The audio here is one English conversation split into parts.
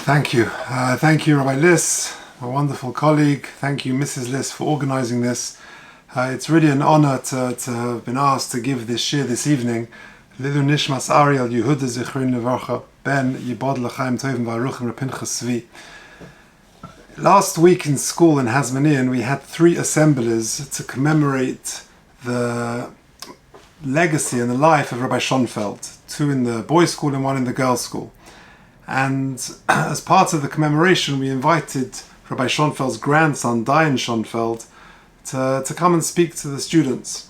Thank you. Thank you, Rabbi Liss, a wonderful colleague. Thank you, Mrs. Liss, for organizing this. It's really an honor to have been asked to give this shiur this evening. Lilu Nishmas Ariel, Yehuda Zichrin Levarcha, Ben Yibod L'chaim Tovim V'aruchim Rapinchas Tzvi. Last week in school in Hasmonean, we had 3 assemblies to commemorate the legacy and the life of Rabbi Schonfeld, 2 in the boys' school and 1 in the girls' school. And as part of the commemoration, we invited Rabbi Schonfeld's grandson, Dayan Schonfeld, to come and speak to the students.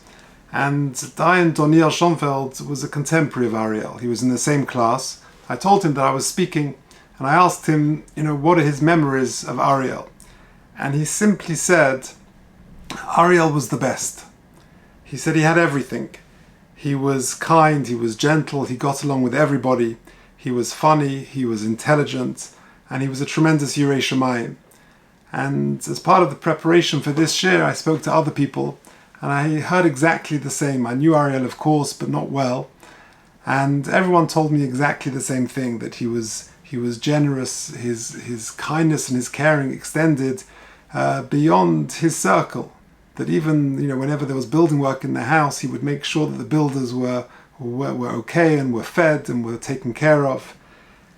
And Dayan Doniel Schonfeld was a contemporary of Ariel. He was in the same class. I told him that I was speaking, and I asked him, what are his memories of Ariel? And he simply said, Ariel was the best. He said he had everything. He was kind, he was gentle, he got along with everybody. He was funny, he was intelligent, and he was a tremendous Yirei Shamayim. And as part of the preparation for this shiur, I spoke to other people, and I heard exactly the same. I knew Ariel, of course, but not well. And everyone told me exactly the same thing, that he was generous, his kindness and his caring extended beyond his circle. That even, whenever there was building work in the house, he would make sure that the builders were okay and were fed and were taken care of.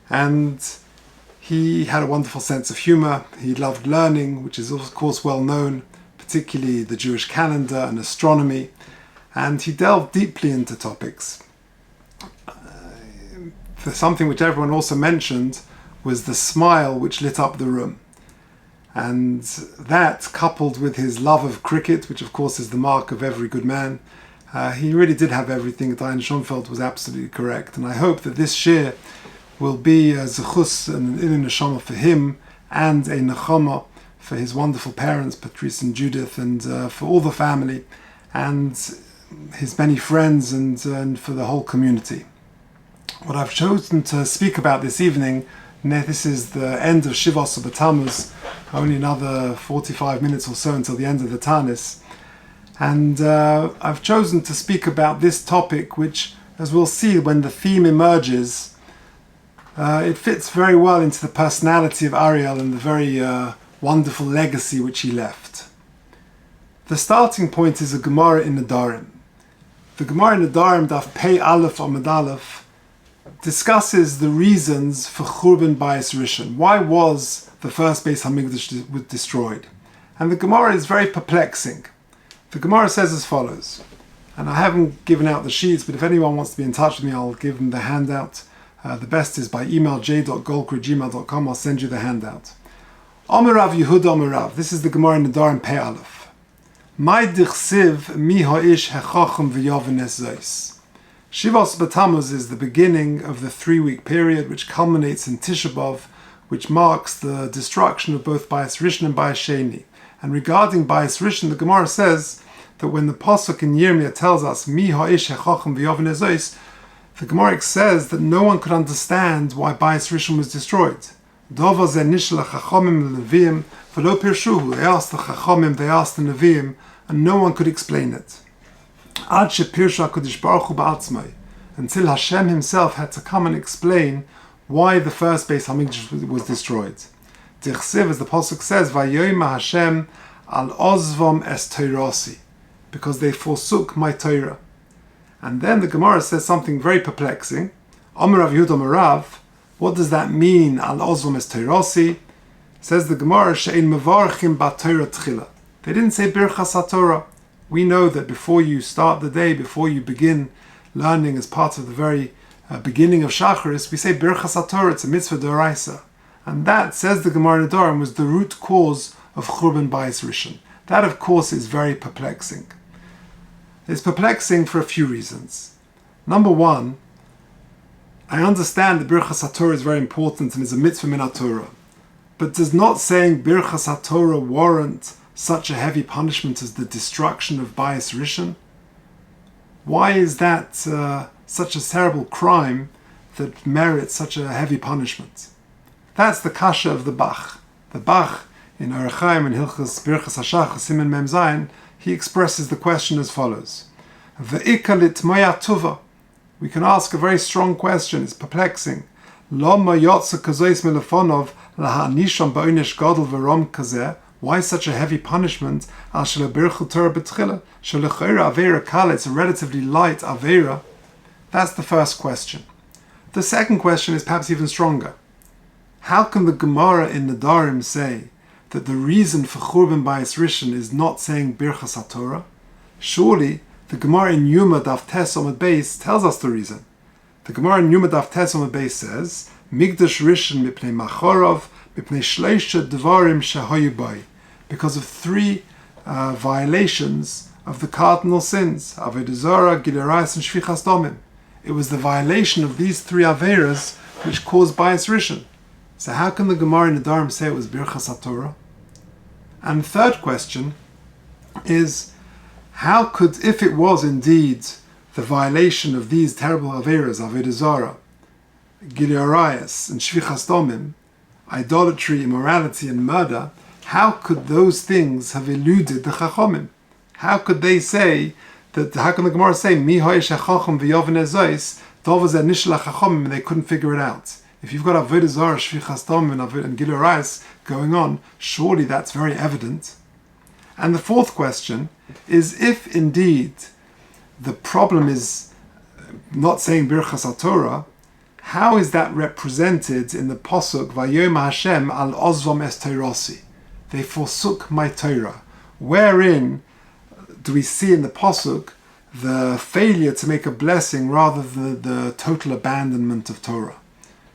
And he had a wonderful sense of humor. He loved learning, which is of course well known, particularly the Jewish calendar and astronomy. And he delved deeply into topics. Something which everyone also mentioned was the smile which lit up the room. And that, coupled with his love of cricket, which of course is the mark of every good man, he really did have everything. Dayan Schonfeld was absolutely correct. And I hope that this shiur will be a zechus and an neshama for him, and a nechama for his wonderful parents, Patrice and Judith, and for all the family, and his many friends, and for the whole community. What I've chosen to speak about this evening, this is the end of Shivos B'Tammuz, only another 45 minutes or so until the end of the Tanis. And I've chosen to speak about this topic, which, as we'll see when the theme emerges, it fits very well into the personality of Ariel and the very wonderful legacy which he left. The starting point is a Gemara in Nedarim. The Gemara in Nedarim, Daf Pei Aleph Amud Aleph, discusses the reasons for Churban Bayis Rishon. Why was the first Beis Hamikdash destroyed? And the Gemara is very perplexing. The Gemara says as follows, and I haven't given out the sheets, but if anyone wants to be in touch with me, I'll give them the handout. The best is by email j.golker@gmail.com. I'll send you the handout. Amarav Yehuda Amarav. This is the Gemara in Nedarim Pei Aleph. Mai dichsiv mi ha'ish hechacham v'yaven es zeis. Shivos B'Tammuz is the beginning of the 3-week period which culminates in Tisha B'Av, which marks the destruction of both Bayis Rishon and Bayis Sheni. And regarding Bayis Rishon, the Gemara says that when the Pasuk in Yirmiyah tells us Mi ha'ish hechacham v'yaven es zeis, the Gemara says that no one could understand why Bayis Rishon was destroyed. Dova ze nishla chachamim leviim v'lo pirshuhu. They asked the chachamim, they asked the neviim, and no one could explain it. Ad shepirshu HaKadosh Baruch Hu ba'atzmai, until Hashem himself had to come and explain why the first Beis Hamikdash was destroyed. Dichsiv, as the Pasuk says, Vayoyma Hashem al ozvom es Toirasi, because they forsook my Torah. And then the Gemara says something very perplexing. Amarav Yehuda Amarav, what does that mean, al ozvom es Toirasi? Says the Gemara, she'ein mevarchim ba'Torah tchila. They didn't say birchas HaTorah. We know that before you start the day, before you begin learning as part of the very beginning of Shacharis, we say Birchas HaTorah, it's a mitzvah d'oraisa. And that, says the Gemara in Nedarim, was the root cause of Churban Bayis Rishon. That, of course, is very perplexing. It's perplexing for a few reasons. Number one, I understand that Birchas HaTorah is very important and is a mitzvah min HaTorah. But does not saying Birchas HaTorah warrant such a heavy punishment as the destruction of Bayis Rishon? Why is that such a terrible crime that merits such a heavy punishment? That's the kasha of the Bach. The Bach, in Orach Chaim and Hilchas Birchas Hashachar Siman Mem Zayin, he expresses the question as follows. Ve'ika litmaya tuva. We can ask a very strong question, it's perplexing. Lama yotza kazois melefonov lahanisham ba'onish gadol v'rom kazeh. Why such a heavy punishment? Al shelabirchel Torah betchila shelechera avera kala. It's a relatively light avera. That's the first question. The second question is perhaps even stronger. How can the Gemara in Nedarim say that the reason for Churban Bayis Rishon is not saying Birchas HaTorah? Surely the Gemara in Yuma Daf Tes Amud Beis tells us the reason. The Gemara in Yuma Daf Tes Amud Beis says, Migdash Rishon mipnei Machorov mipnei Shleisha Devarim Shehayu Bai, because of three violations of the cardinal sins, Avodah Zarah, Gilui Arayos, and Shfichas Domim. It was the violation of these three Averas which caused Bayis Rishon. So how can the Gemara in Nedarim say it was Birchas HaTorah? And the third question is, how could, if it was indeed the violation of these terrible Averas, Avodah Zarah, Gilui Arayos, and Shfichas Domim, idolatry, immorality, and murder, how could those things have eluded the Chachomim? How could they say that? How can the Gemara say Mi hoyesh hachacham v'yoven ezois dovaz nishla Chachomim, and they couldn't figure it out? If you've got Avodah Zarah, Shfichas Domim, and Gilui Arayos going on, surely that's very evident. And the fourth question is, if indeed the problem is not saying Birchas HaTorah, how is that represented in the Pasuk Vayom Hashem al ozvom es Toraси? They forsook my Torah. Wherein do we see in the Pasuk the failure to make a blessing rather than the total abandonment of Torah?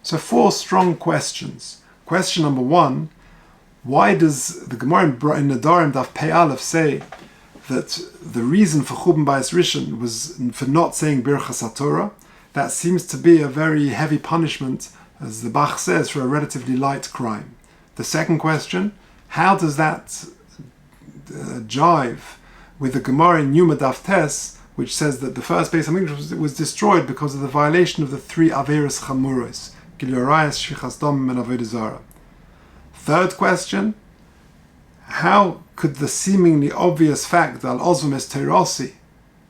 So four strong questions. Question number one, why does the Gemara in Nedarim Daf Pei Aleph say that the reason for Churban Bayis Rishon was for not saying Birchas HaTorah? That seems to be a very heavy punishment, as the Bach says, for a relatively light crime. The second question, how does that jive with the Gemara in Yuma Daf Tes, which says that the first Beis HaMikdash was destroyed because of the violation of the three Averos Chamuros, Gilui Arayos, Shfichas Domim, and Avodah Zarah? Third question, how could the seemingly obvious fact that Al-Ozvam es Teirasi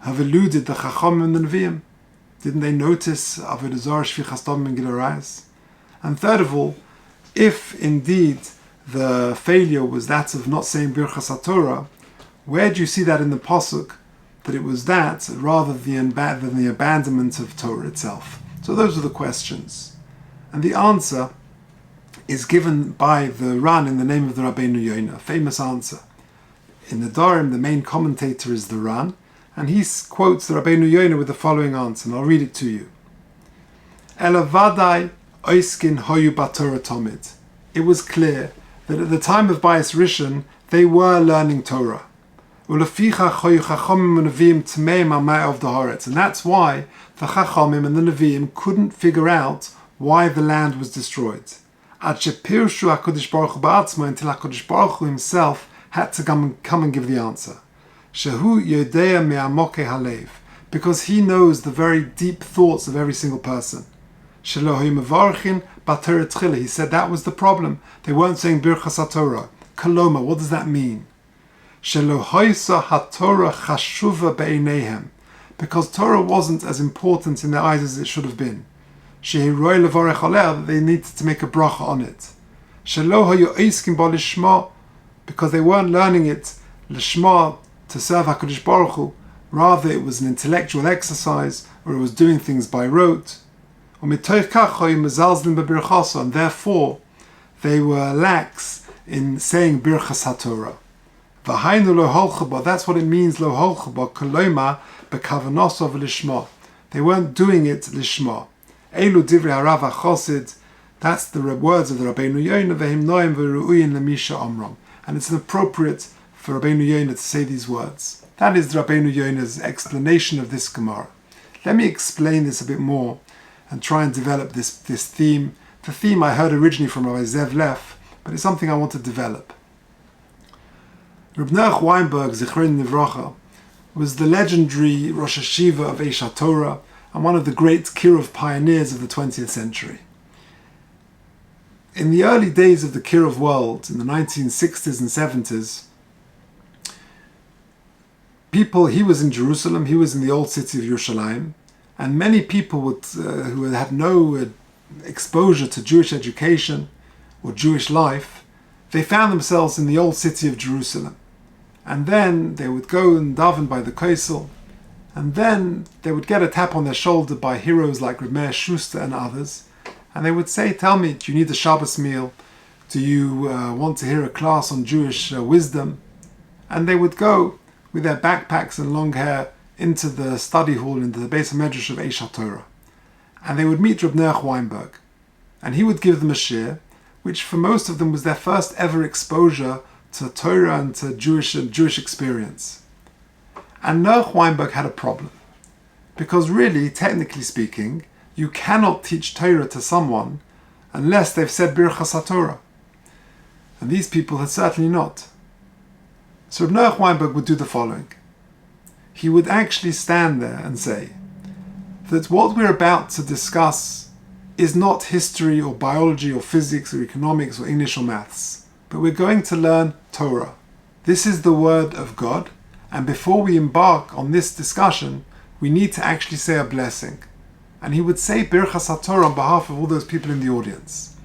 have eluded the Chacham and the Nevi'im? Didn't they notice Avodah Zarah, Shfichas Domim, and Gilui Arayos? And third of all, if indeed the failure was that of not saying Birchas HaTorah, where do you see that in the Pasuk, that it was that rather than the abandonment of Torah itself? So those are the questions. And the answer is given by the Ran in the name of the Rabbeinu Yonah, famous answer. In the Nedarim, the main commentator is the Ran, and he quotes the Rabbeinu Yonah with the following answer, and I'll read it to you. Ela vadai oiskin hoyu batorah tomid. It was clear that at the time of Bayis Rishon, they were learning Torah. Uleficha hoyu chachomim and neviim tmeim amai of the Yohrtseit. And that's why the chachomim and the neviim couldn't figure out why the land was destroyed. Ad shepirshu HaKadosh Baruch Hu ba'atzmo, until HaKadosh Baruch Hu himself had to come and give the answer. Shehu yodea me'amoke halev, because he knows the very deep thoughts of every single person. Shelo hayu mevarchin b'Torah tchila. He said that was the problem. They weren't saying Birchas HaTorah. Koloma, what does that mean? Shelo hoysa HaTorah chashuva be'eineihem, because Torah wasn't as important in their eyes as it should have been. Shehi roi levarech aleh, that they needed to make a bracha on it. Shelo hayu eiskim bo lishma, because they weren't learning it lishma, to serve HaKadosh Baruch Hu. Rather, it was an intellectual exercise, or it was doing things by rote. And therefore, they were lax in saying Birchas HaTorah. That's what it means, lo holchaba, koloma, bekavanosov lishma. They weren't doing it lishma. Elu divrei harav hachosid. That's the words of the Rabbeinu Yonah, v'him noim v'ru'uyin lemisha omram. And it's appropriate for Rabbeinu Yonah to say these words. That is Rabbeinu Yonah's explanation of this Gemara. Let me explain this a bit more and try and develop this theme. The theme I heard originally from Rabbi Zev Leff, but it's something I want to develop. Reb Noach Weinberg, Zichron Livracha, was the legendary Rosh Hashiva of Eish HaTorah and one of the great Kiruv pioneers of the 20th century. In the early days of the Kiruv world, in the 1960s and 70s, he was in Jerusalem, he was in the old city of Yerushalayim, and many people who had no exposure to Jewish education or Jewish life, they found themselves in the old city of Jerusalem. And then they would go and daven by the Kosel, and then they would get a tap on their shoulder by heroes like Reb Meir Schuster and others, and they would say, tell me, do you need a Shabbos meal? Do you want to hear a class on Jewish wisdom? And they would go with their backpacks and long hair into the study hall, into the Beis HaMedrash of Eish HaTorah. And they would meet Reb Noach Weinberg, and he would give them a shiur, which for most of them was their first ever exposure to Torah and to Jewish experience. And Noach Weinberg had a problem, because really, technically speaking, you cannot teach Torah to someone unless they've said Birchas HaTorah. And these people had certainly not. So Reb Noach Weinberg would do the following. He would actually stand there and say that what we're about to discuss is not history or biology or physics or economics or English or maths, but we're going to learn Torah. This is the word of God, and before we embark on this discussion, we need to actually say a blessing. And he would say Birchas HaTorah on behalf of all those people in the audience.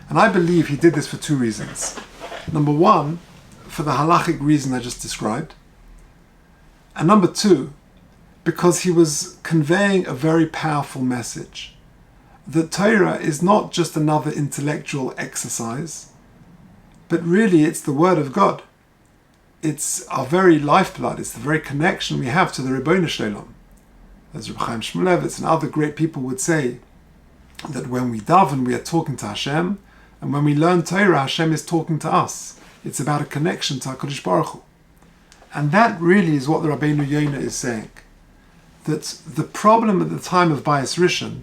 And I believe he did this for two reasons. Number one, for the halachic reason I just described. And number two, because he was conveying a very powerful message. That Torah is not just another intellectual exercise, but really it's the word of God. It's our very lifeblood, it's the very connection we have to the Ribbono Shel Olam. As Reb Chaim Shmulevitz and other great people would say, that when we daven, we are talking to Hashem, and when we learn Torah, Hashem is talking to us. It's about a connection to HaKadosh Baruch Hu. And that really is what the Rabbeinu Yonah is saying. That the problem at the time of Bayis Rishon,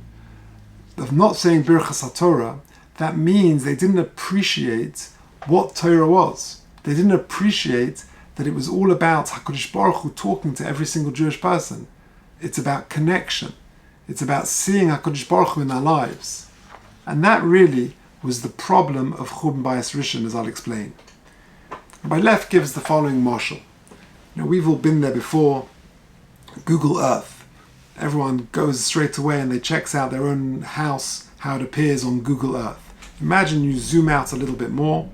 of not saying Birchas HaTorah, that means they didn't appreciate what Torah was. They didn't appreciate that it was all about HaKadosh Baruch Hu talking to every single Jewish person. It's about connection. It's about seeing HaKadosh Baruch Hu in our lives. And that really was the problem of Churban Bayis Rishon, as I'll explain. Rabbi Leff gives the following mashal. We've all been there before. Google Earth. Everyone goes straight away and they checks out their own house, how it appears on Google Earth. Imagine you zoom out a little bit more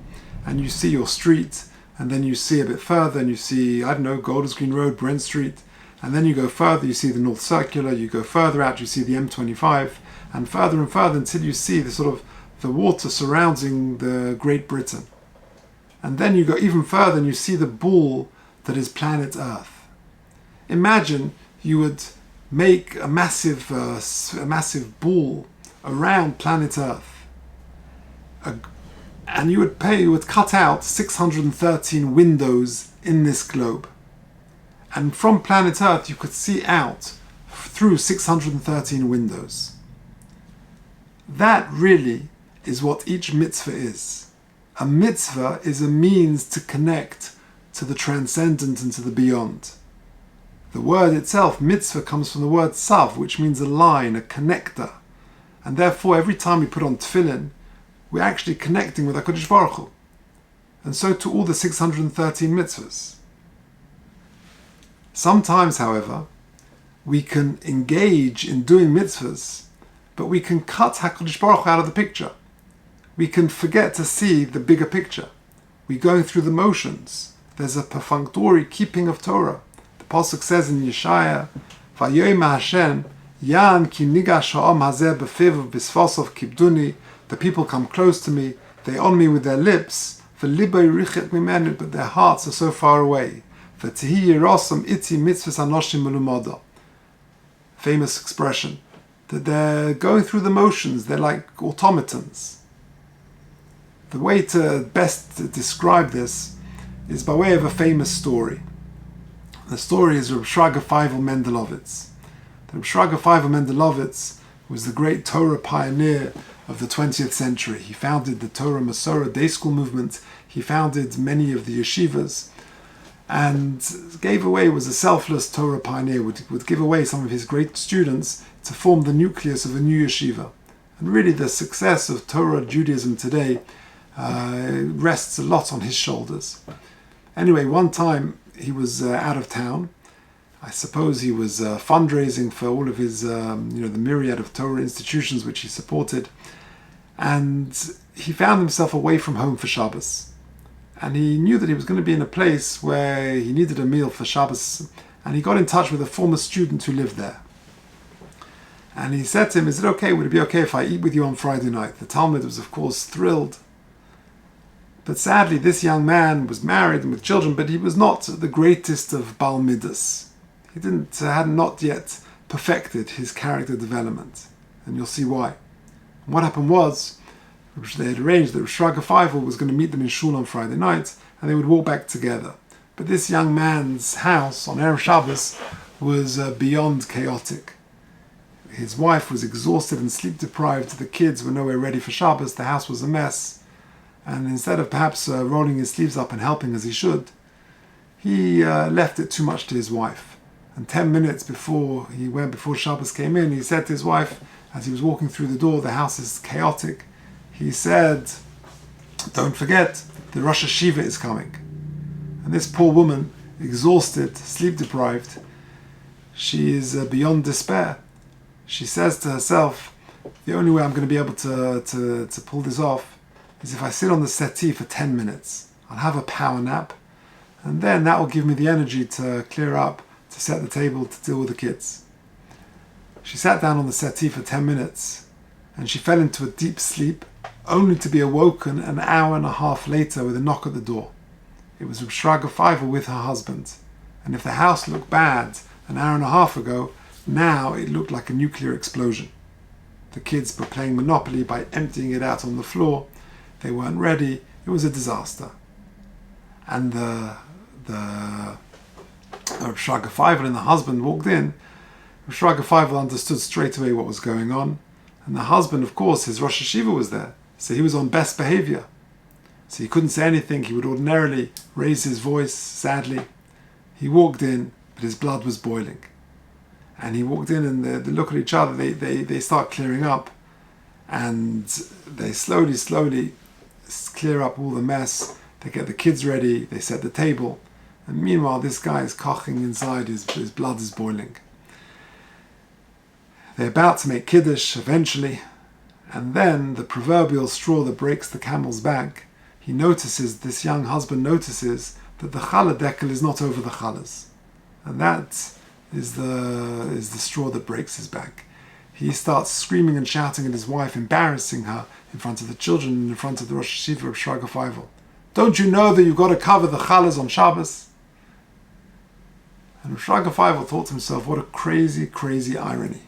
and you see your street, and then you see a bit further and you see, Golders Green Road, Brent Street, and then you go further, you see the North Circular, you go further out, you see the M25, and further until you see the sort of the water surrounding the Great Britain. And then you go even further and you see the ball that is planet Earth. Imagine you would make a massive ball around planet Earth, and you would cut out 613 windows in this globe, and from planet Earth you could see out through 613 windows. That really is what each mitzvah is. A mitzvah is a means to connect to the transcendent and to the beyond. The word itself, mitzvah, comes from the word tzav, which means a line, a connector. And therefore, every time we put on tefillin, we're actually connecting with HaKadosh Baruch Hu. And so to all the 613 mitzvahs. Sometimes, however, we can engage in doing mitzvahs, but we can cut HaKadosh Baruch Hu out of the picture. We can forget to see the bigger picture. We're going through the motions. There's a perfunctory keeping of Torah. The Pasuk says in Yeshaya, Vayomer Hashem, Yan ki nigash ha'am hazeh b'fiv b'sfosov kibduni. The people come close to me, they honor me with their lips, v'libay richet mimenu, but their hearts are so far away. V'tihi yirosam iti mitzvahs anoshim melumoda. Famous expression, that they're going through the motions, they're like automatons. The way to best describe this is by way of a famous story. The story is Reb Shraga Feivel Mendelovitz. Reb Shraga Feivel Mendelovitz was the great Torah pioneer of the 20th century. He founded the Torah Masorah day school movement. He founded many of the yeshivas, and was a selfless Torah pioneer, would give away some of his great students to form the nucleus of a new yeshiva. And really the success of Torah Judaism today rests a lot on his shoulders. Anyway, one time he was out of town. I suppose he was fundraising for all of his, the myriad of Torah institutions which he supported. And he found himself away from home for Shabbos. And he knew that he was going to be in a place where he needed a meal for Shabbos. And he got in touch with a former student who lived there. And he said to him, "Is it okay? Would it be okay if I eat with you on Friday night?" The Talmud was, of course, thrilled. But sadly, this young man was married and with children, but he was not the greatest of Bal Midas. He had not yet perfected his character development. And you'll see why. And what happened was, they had arranged that Shraga Feivel was going to meet them in Shul on Friday night, and they would walk back together. But this young man's house on Erev Shabbos was beyond chaotic. His wife was exhausted and sleep deprived. The kids were nowhere ready for Shabbos. The house was a mess. And instead of perhaps rolling his sleeves up and helping as he should, he left it too much to his wife. And 10 minutes before Shabbos came in, he said to his wife, as he was walking through the door, "The house is chaotic." He said, "Don't forget, the Rosh Hashiva is coming." And this poor woman, exhausted, sleep deprived, she is beyond despair. She says to herself, "The only way I'm going to be able to pull this off is if I sit on the settee for 10 minutes. I'll have a power nap, and then that will give me the energy to clear up, to set the table, to deal with the kids." She sat down on the settee for 10 minutes, and she fell into a deep sleep, only to be awoken an hour and a half later with a knock at the door. It was Shraga Feivel with her husband, and if the house looked bad an hour and a half ago, now it looked like a nuclear explosion. The kids were playing Monopoly by emptying it out on the floor. They weren't ready. It was a disaster. And the Shraga Feivel and the husband walked in. Shraga Feivel understood straight away what was going on. And the husband, of course, his Rosh Hashiva was there. So he was on best behavior. So he couldn't say anything. He would ordinarily raise his voice, sadly. He walked in, but his blood was boiling. And he walked in, and they look at each other. They start clearing up. And they slowly clear up all the mess. They get the kids ready. They set the table. And meanwhile, this guy is coughing inside. His blood is boiling. They're about to make Kiddush eventually. And then the proverbial straw that breaks the camel's back, this young husband notices that the challah dekel is not over the challahs. And that is the straw that breaks his back. He starts screaming and shouting at his wife, embarrassing her in front of the children and in front of the Rosh Hashiva of Shraga Feivel. "Don't you know that you've got to cover the challahs on Shabbos?" And Shraga Feivel thought to himself, what a crazy, crazy irony.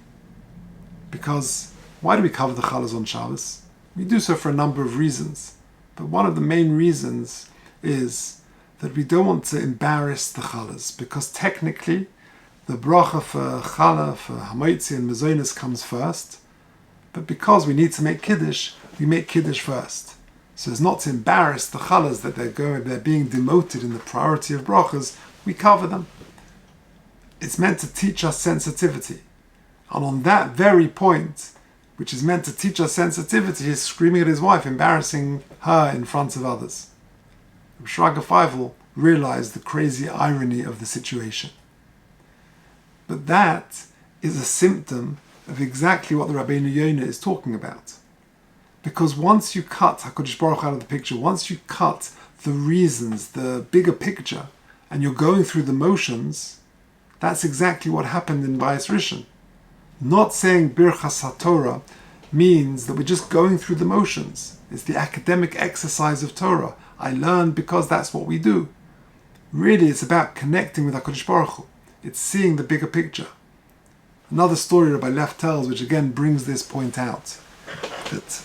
Because why do we cover the challahs on Shabbos? We do so for a number of reasons. But one of the main reasons is that we don't want to embarrass the challahs, because technically the bracha for challah, for hamoitzi and mezonos comes first. But because we need to make kiddush, we make kiddush first. So as not to embarrass the challahs that they're being demoted in the priority of brachas, we cover them. It's meant to teach us sensitivity. And on that very point, which is meant to teach us sensitivity, he's screaming at his wife, embarrassing her in front of others. Shraga Feivel realized the crazy irony of the situation. But that is a symptom of exactly what the Rabbeinu Yonah is talking about. Because once you cut HaKadosh Baruch Hu out of the picture, once you cut the reasons, the bigger picture, and you're going through the motions, that's exactly what happened in Bayis Rishon. Not saying Birchas HaTorah means that we're just going through the motions. It's the academic exercise of Torah. I learn because that's what we do. Really, it's about connecting with HaKadosh Baruch Hu. It's seeing the bigger picture. Another story Rabbi Leff tells, which again brings this point out, that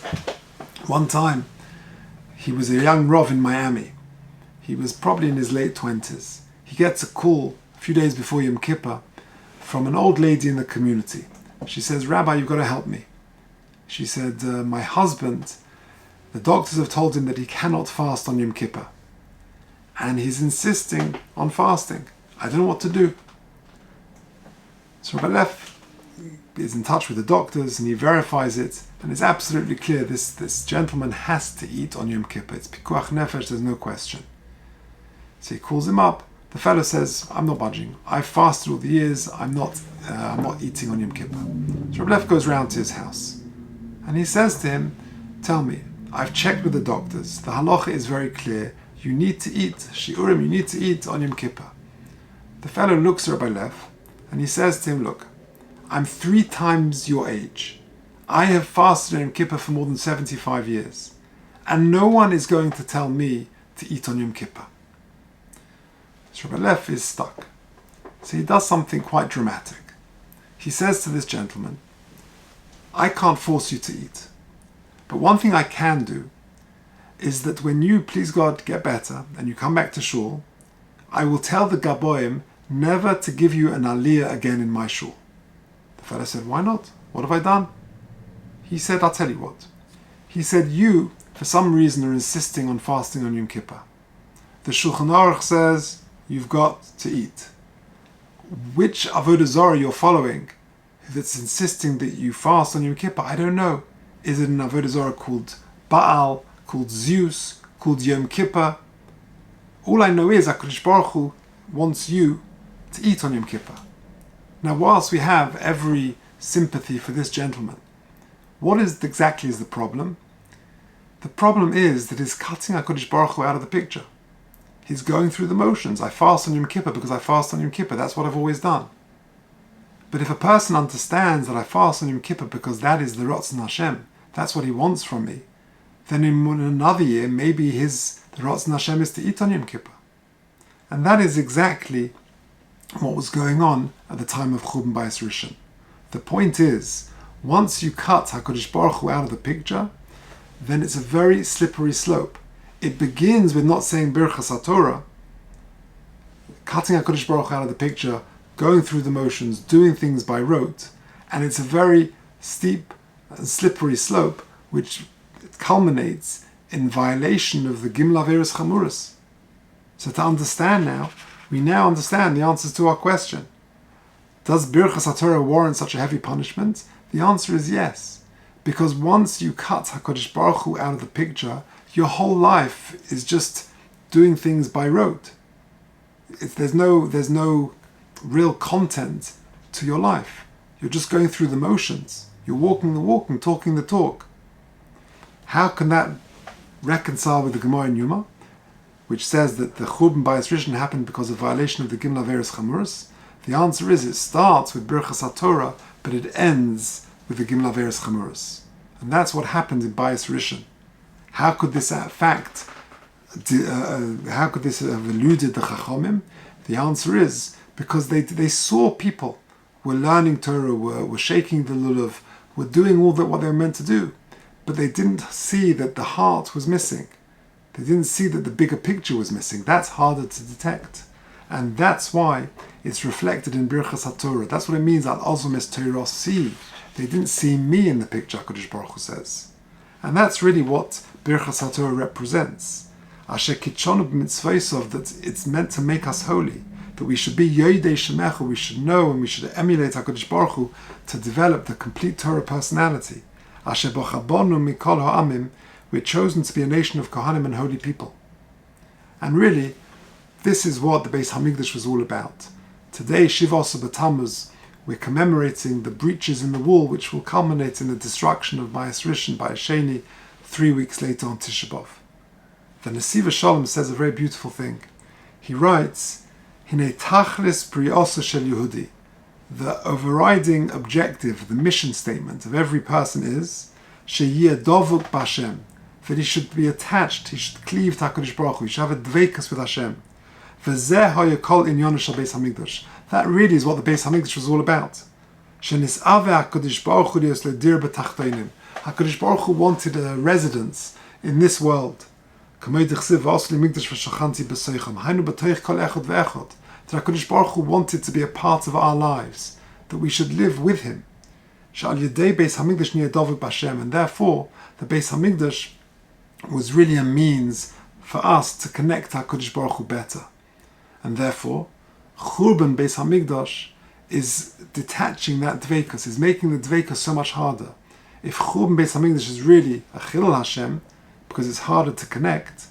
one time he was a young Rav in Miami. He was probably in his late 20s. He gets a call a few days before Yom Kippur from an old lady in the community. She says, "Rabbi, you've got to help me." She said, "My husband, the doctors have told him that he cannot fast on Yom Kippur. And he's insisting on fasting. I don't know what to do." So Rabbi Leff is in touch with the doctors and he verifies it, and it's absolutely clear this gentleman has to eat on Yom Kippur. It's pikuach nefesh, there's no question. So he calls him up. The fellow says, "I'm not budging. I've fasted all the years. I'm not eating on Yom Kippur." So Rabbi Leff goes round to his house and he says to him, tell me, I've checked with the doctors. The halacha is very clear. You need to eat. Shiurim, you need to eat on Yom Kippur. The fellow looks at Rabbi Lev and he says to him, look, I'm 3 times your age. I have fasted on Yom Kippur for more than 75 years. And no one is going to tell me to eat on Yom Kippur. So Rabbi Lev is stuck. So he does something quite dramatic. He says to this gentleman, I can't force you to eat. But one thing I can do is that when you, please God, get better and you come back to shul, I will tell the Gaboim never to give you an aliyah again in my shul. The fellow said, why not? What have I done? He said, I'll tell you what. He said, you, for some reason, are insisting on fasting on Yom Kippur. The Shulchan Aruch says, you've got to eat. Which Avodah Zarah you're following that's insisting that you fast on Yom Kippur, I don't know. Is it an Avodah Zarah called Baal, called Zeus, called Yom Kippur? All I know is HaKadosh Baruch Hu wants you to eat on Yom Kippur. Now, whilst we have every sympathy for this gentleman, what exactly is the problem? The problem is that he's cutting HaKadosh Baruch Hu out of the picture. He's going through the motions. I fast on Yom Kippur because I fast on Yom Kippur. That's what I've always done. But if a person understands that I fast on Yom Kippur because that is the Ratzon Hashem, that's what he wants from me, then in another year, maybe the Ratzon Hashem is to eat on Yom Kippur. And that is exactly what was going on at the time of Churban Bayis Rishon. The point is, once you cut HaKadosh Baruch Hu out of the picture, then it's a very slippery slope. It begins with not saying Birchas HaTorah, cutting HaKadosh Baruch Hu out of the picture, going through the motions, doing things by rote, and it's a very steep and slippery slope which culminates in violation of the Gimel Averos Chamuros. So to understand now, we now understand the answers to our question. Does Birchas HaTorah warrant such a heavy punishment? The answer is yes. Because once you cut HaKadosh Baruch Hu out of the picture, your whole life is just doing things by rote. There's no real content to your life. You're just going through the motions. You're walking the walk and talking the talk. How can that reconcile with the Gemara in Yuma, which says that the Churban Bayis Rishon happened because of violation of the Gimel Averos Chamuros? The answer is it starts with Birchas HaTorah, but it ends with the Gimel Averos Chamuros. And that's what happened in Bayis Rishon. How could this fact, how could this have eluded the Chachamim? The answer is because they saw people were learning Torah, were shaking the lulav, were doing all that what they were meant to do, but they didn't see that the heart was missing. They didn't see that the bigger picture was missing. That's harder to detect. And that's why it's reflected in Birchas HaTorah. That's what it means, Al Ozum es Torah see. They didn't see me in the picture, HaKadosh Baruch Hu says. And that's really what Birchas HaTorah represents. Asher kitshonu b'mitzvosov, that it's meant to make us holy. That we should be Yodei Shemecha, we should know and we should emulate HaKadosh Baruch Hu to develop the complete Torah personality. Asher b'chabonu mikol ha'amim, we're chosen to be a nation of Kohanim and holy people. And really, this is what the Beis Hamikdash was all about. Today, Shiva B'Tammuz, we're commemorating the breaches in the wall which will culminate in the destruction of Bayis Rishon by Sheni 3 weeks later on Tisha B'Av. The Nesiv Shalom says a very beautiful thing. He writes, Hinei tachlis briosa shel Yehudi. The overriding objective, the mission statement of every person is sheyeh dovuk b'Hashem, that he should be attached, he should cleave to HaKadosh Baruch Hu, he should have a dveikus with Hashem. V'zeh hayakol inyonu shel Beis Hamikdash. That really is what the Beis Hamikdash was all about. Shenis'ave HaKadosh Baruch Hu lios ledir b'tachtonim. HaKadosh Baruch Hu wanted a residence in this world. That HaKadosh Baruch Hu wanted to be a part of our lives, that we should live with Him. And therefore, the Beis Hamikdash was really a means for us to connect to HaKadosh Baruch Hu better. And therefore, Churban Beis Hamikdash is detaching that dveikus, is making the dveikus so much harder. If Churban Beis Hamikdash is really a Chilul Hashem, because it's harder to connect,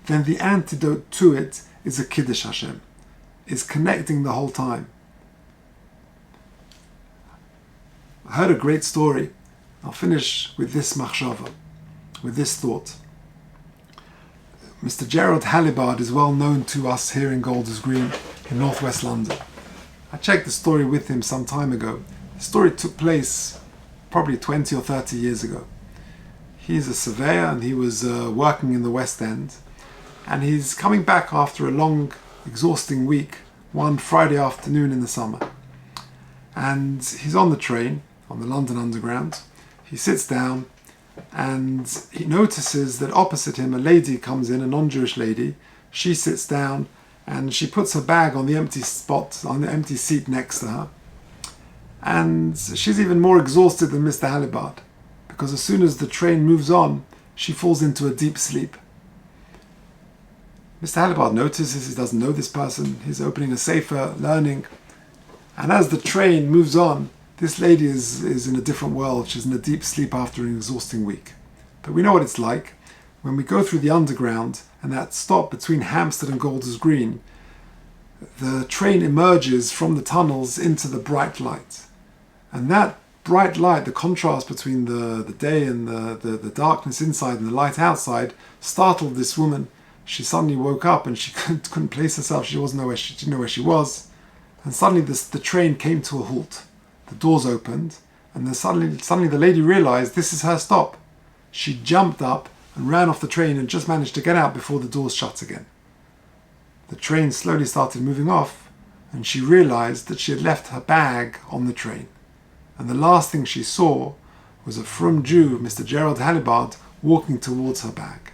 then the antidote to it is a Kiddush Hashem, is connecting the whole time. I heard a great story. I'll finish with this machshava. with this thought. Mr. Gerald Halibard is well known to us here in Golders Green in northwest London. I checked the story with him some time ago. The story took place probably 20 or 30 years ago. He's a surveyor and he was working in the West End, and he's coming back after a long, exhausting week one Friday afternoon in the summer. And he's on the train, on the London Underground. He sits down and he notices that opposite him a lady comes in, a non-Jewish lady. She sits down and she puts her bag on the empty spot, on the empty seat next to her. And she's even more exhausted than Mr. Halibard, because as soon as the train moves on, she falls into a deep sleep. Mr. Halibard notices he doesn't know this person. He's opening a sefer, learning. And as the train moves on, this lady is in a different world. She's in a deep sleep after an exhausting week. But we know what it's like. When we go through the Underground and that stop between Hampstead and Golders Green, the train emerges from the tunnels into the bright light. And that bright light, the contrast between the day and the darkness inside and the light outside, startled this woman. She suddenly woke up and she couldn't place herself. She didn't know where she was. And suddenly the train came to a halt. The doors opened, and then suddenly the lady realized this is her stop. She jumped up and ran off the train and just managed to get out before the doors shut again. The train slowly started moving off, and she realized that she had left her bag on the train. And the last thing she saw was a frum Jew, Mr. Gerald Halibard, walking towards her bag.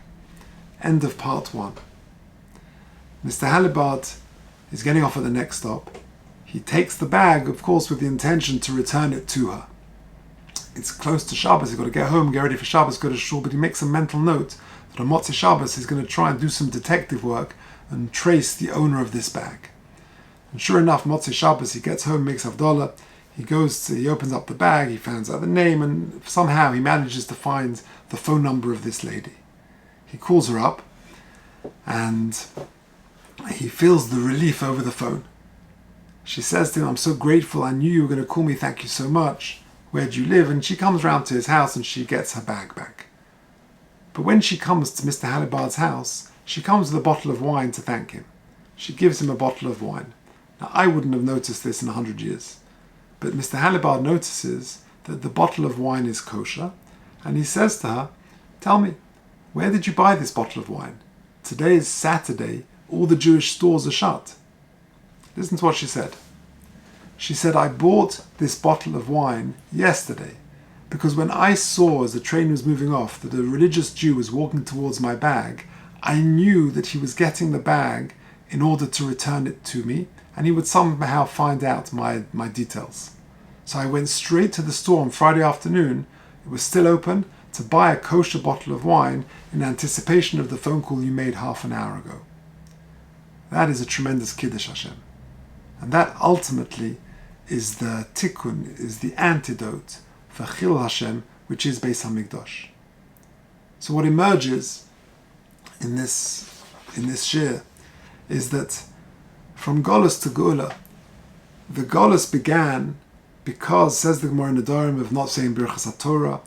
End of part 1. Mr. Halibard is getting off at the next stop. He takes the bag, of course, with the intention to return it to her. It's close to Shabbos. He's got to get home, get ready for Shabbos, go to shul, but he makes a mental note that on Motzei Shabbos he's going to try and do some detective work and trace the owner of this bag. And sure enough, Motzei Shabbos, he gets home, makes Havdalah, he opens up the bag, he finds out the name, and somehow he manages to find the phone number of this lady. He calls her up, and he feels the relief over the phone. She says to him, "I'm so grateful, I knew you were going to call me, thank you so much. Where do you live?" And she comes round to his house and she gets her bag back. But when she comes to Mr. Halibard's house, she comes with a bottle of wine to thank him. She gives him a bottle of wine. Now, I wouldn't have noticed this in 100 years. But Mr. Halibard notices that the bottle of wine is kosher, and he says to her, "Tell me, where did you buy this bottle of wine? Today is Saturday, all the Jewish stores are shut." Listen to what she said. She said, "I bought this bottle of wine yesterday because when I saw as the train was moving off that a religious Jew was walking towards my bag, I knew that he was getting the bag in order to return it to me, and he would somehow find out my details. So I went straight to the store on Friday afternoon, it was still open, to buy a kosher bottle of wine in anticipation of the phone call you made half an hour ago." That is a tremendous Kiddush Hashem. And that ultimately is the tikkun, is the antidote for Chil Hashem, which is Beis HaMikdash. So what emerges in this shiur is that from Golus to Geula, the Golus began because, says the Gemara in the Dorim, of not saying Birchas HaTorah,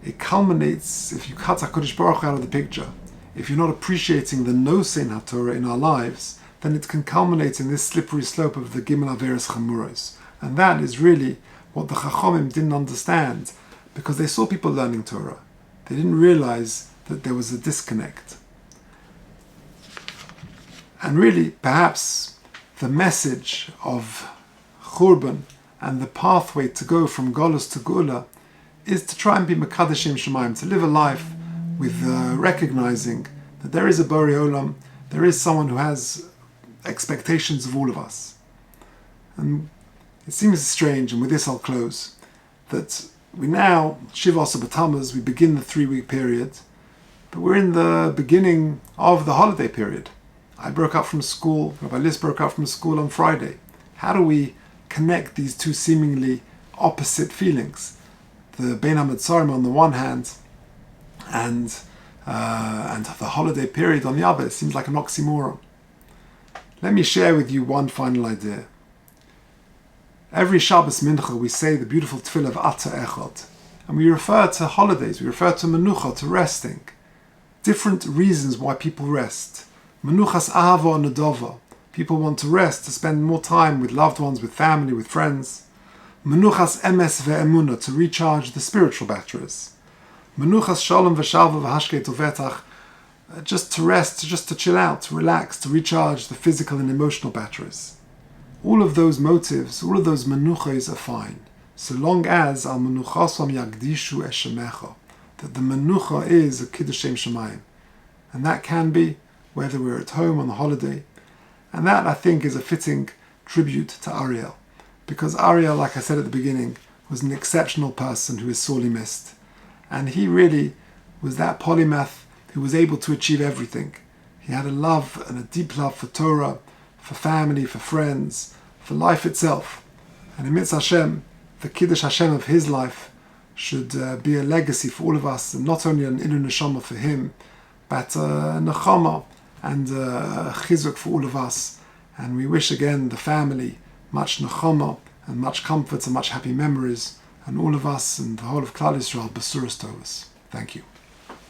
it culminates, if you cut HaKadosh Baruch Hu out of the picture, if you're not appreciating the no saying HaTorah in our lives, then it can culminate in this slippery slope of the Gimel Averos Chamuros. And that is really what the Chachomim didn't understand, because they saw people learning Torah. They didn't realize that there was a disconnect. And really, perhaps, the message of Churban and the pathway to go from Golus to Geula is to try and be Mekadeshim Shemaim, to live a life with recognizing that there is a Borei Olam, there is someone who has expectations of all of us. And it seems strange, and with this I'll close, that we now, Shivas B'Tammuz, we begin the 3-week period, but we're in the beginning of the holiday period. I broke up from school, Rabbi Liz broke up from school on Friday. How do we connect these two seemingly opposite feelings? The Bein HaMetzarim on the one hand, and the holiday period on the other. It seems like an oxymoron. Let me share with you one final idea. Every Shabbos Mincha we say the beautiful tefillah of Ata Echad. And we refer to holidays, we refer to menucha, to resting. Different reasons why people rest. Menuchas ahava nadova. People want to rest, to spend more time with loved ones, with family, with friends. Menuchas emes ve'emuna, to recharge the spiritual batteries. Menuchas shalom v'shalva v'hashkeit uvetach, just to rest, just to chill out, to relax, to recharge the physical and emotional batteries. All of those motives, all of those menuchas are fine, so long as al menuchasam yagdishu eshemecha, that the menucha is a kiddush Shem Shemayim. And that can be whether we're at home on the holiday. And that, I think, is a fitting tribute to Ariel. Because Ariel, like I said at the beginning, was an exceptional person who is sorely missed. And he really was that polymath who was able to achieve everything. He had a love and a deep love for Torah, for family, for friends, for life itself. And in Mitzvah Hashem, the Kiddush Hashem of his life should be a legacy for all of us, and not only an inner neshama for him, but a nechama and a chizuk for all of us. And we wish again the family much nechama and much comfort and much happy memories, and all of us and the whole of Klal Yisrael, Besuras Tovos. Thank you.